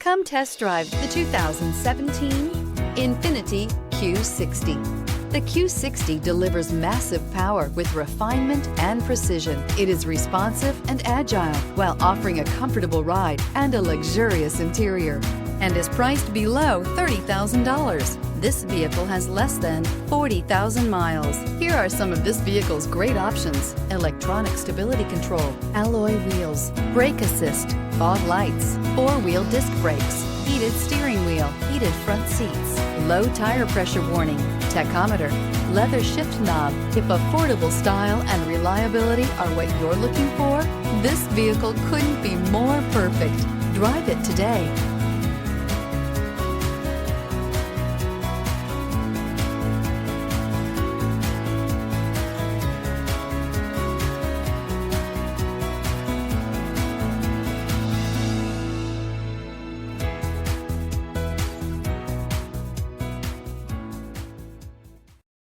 Come test drive the 2017 Infiniti Q60. The Q60 delivers massive power with refinement and precision. It is responsive and agile while offering a comfortable ride and a luxurious interior, and is priced below $30,000. This vehicle has less than 40,000 miles. Here are some of this vehicle's great options: electronic stability control, alloy wheels, brake assist, fog lights, four-wheel disc brakes, heated steering wheel, heated front seats, low tire pressure warning, tachometer, leather shift knob. If affordable style and reliability are what you're looking for, this vehicle couldn't be more perfect. Drive it today.